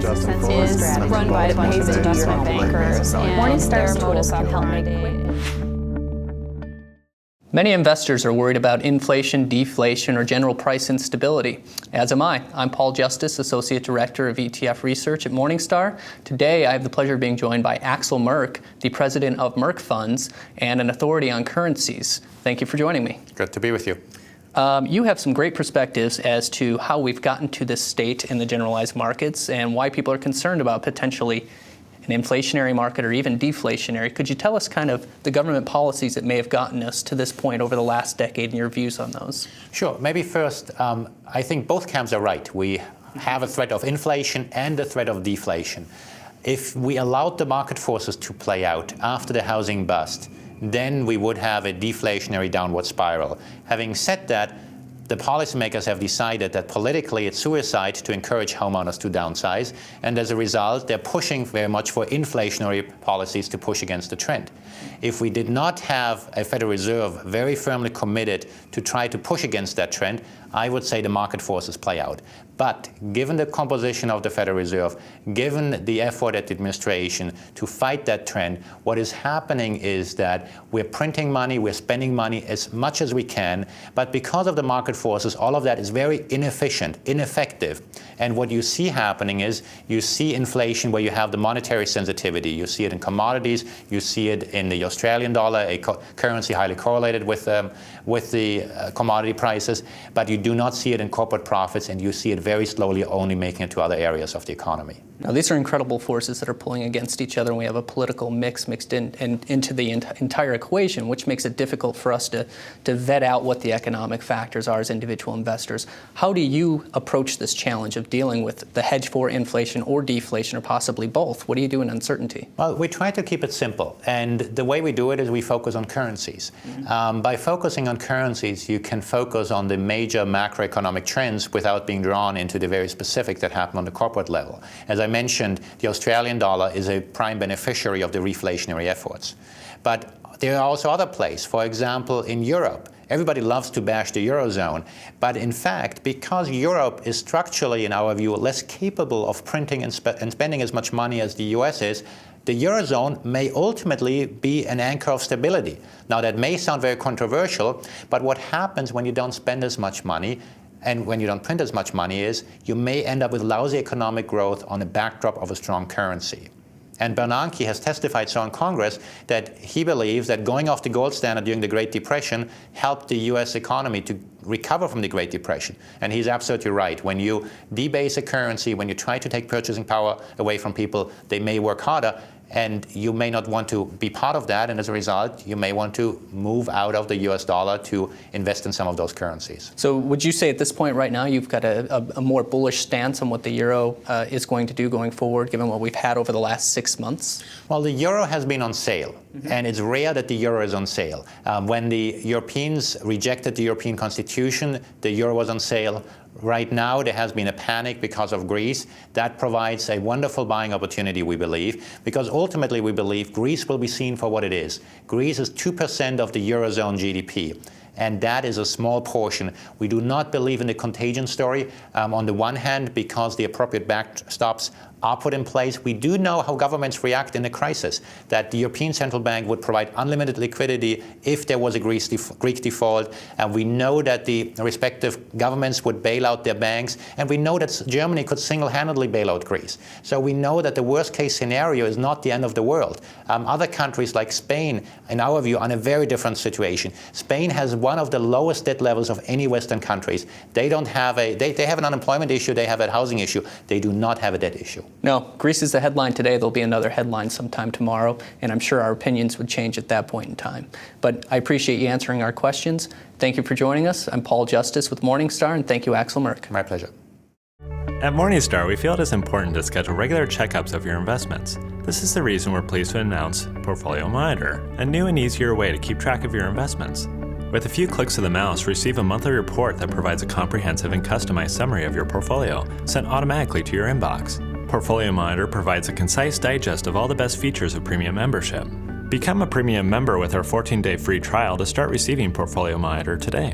is run by paid investment bankers, and Morningstar's tools can help make Many investors are worried about inflation, deflation, or general price instability. As am I. I'm Paul Justice, Associate Director of ETF Research at Morningstar. Today, I have the pleasure of being joined by Axel Merk, the President of Merk Funds and an authority on currencies. Thank you for joining me. Good to be with you. You have some great perspectives as to how we've gotten to this state in the generalized markets and why people are concerned about potentially an inflationary market or even deflationary. Could you tell us kind of the government policies that may have gotten us to this point over the last decade and your views on those? Sure. Maybe first, I think both camps are right. We have a threat of inflation and a threat of deflation. If we allowed the market forces to play out after the housing bust, then we would have a deflationary downward spiral. Having said that, the policymakers have decided that politically it's suicide to encourage homeowners to downsize, and as a result, they're pushing very much for inflationary policies to push against the trend. If we did not have a Federal Reserve very firmly committed to try to push against that trend, I would say the market forces play out. But given the composition of the Federal Reserve, given the effort at the administration to fight that trend, what is happening is that we're printing money, we're spending money as much as we can, but because of the market forces, all of that is very inefficient, ineffective. And what you see happening is you see inflation where you have the monetary sensitivity. You see it in commodities, you see it in the Australian dollar, a currency highly correlated with the commodity prices, but you do not see it in corporate profits, and you see it very slowly only making it to other areas of the economy. Now, these are incredible forces that are pulling against each other, and we have a political mix mixed into the entire equation, which makes it difficult for us to vet out what the economic factors are as individual investors. How do you approach this challenge of dealing with the hedge for inflation or deflation, or possibly both? What do you do in uncertainty? Well, we try to keep it simple, and the way we do it is we focus on currencies. By focusing on currencies, you can focus on the major macroeconomic trends without being drawn into the very specific that happen on the corporate level. As I mentioned, the Australian dollar is a prime beneficiary of the reflationary efforts. But there are also other places. For example, in Europe, everybody loves to bash the Eurozone. But in fact, because Europe is structurally, in our view, less capable of printing and spending as much money as the US is, the Eurozone may ultimately be an anchor of stability. Now, that may sound very controversial, but what happens when you don't spend as much money and when you don't print as much money is you may end up with lousy economic growth on the backdrop of a strong currency. And Bernanke has testified so in Congress that he believes that going off the gold standard during the Great Depression helped the US economy to recover from the Great Depression. And he's absolutely right. When you debase a currency, when you try to take purchasing power away from people, they may work harder. And you may not want to be part of that, and as a result, you may want to move out of the US dollar to invest in some of those currencies. So would you say at this point right now you've got a more bullish stance on what the euro is going to do going forward, given what we've had over the last 6 months? Well, the euro has been on sale, and it's rare that the euro is on sale. When the Europeans rejected the European Constitution, the euro was on sale. Right now, there has been a panic because of Greece. That provides a wonderful buying opportunity, we believe, because ultimately we believe Greece will be seen for what it is. Greece is 2% of the Eurozone GDP. And that is a small portion. We do not believe in the contagion story. On the one hand, because the appropriate backstops are put in place. We do know how governments react in a crisis, that the European Central Bank would provide unlimited liquidity if there was a Greek default. And we know that the respective governments would bail out their banks. And we know that Germany could single-handedly bail out Greece. So we know that the worst-case scenario is not the end of the world. Other countries like Spain, in our view, are in a very different situation. Spain has one of the lowest debt levels of any Western countries. They don't have they have an unemployment issue, they have a housing issue. They do not have a debt issue. No, Greece is the headline today. There'll be another headline sometime tomorrow, and I'm sure our opinions would change at that point in time. But I appreciate you answering our questions. Thank you for joining us. I'm Paul Justice with Morningstar, and thank you, Axel Merk. My pleasure. At Morningstar, we feel it is important to schedule regular checkups of your investments. This is the reason we're pleased to announce Portfolio Monitor, a new and easier way to keep track of your investments. With a few clicks of the mouse, receive a monthly report that provides a comprehensive and customized summary of your portfolio, sent automatically to your inbox. Portfolio Monitor provides a concise digest of all the best features of premium membership. Become a premium member with our 14-day free trial to start receiving Portfolio Monitor today.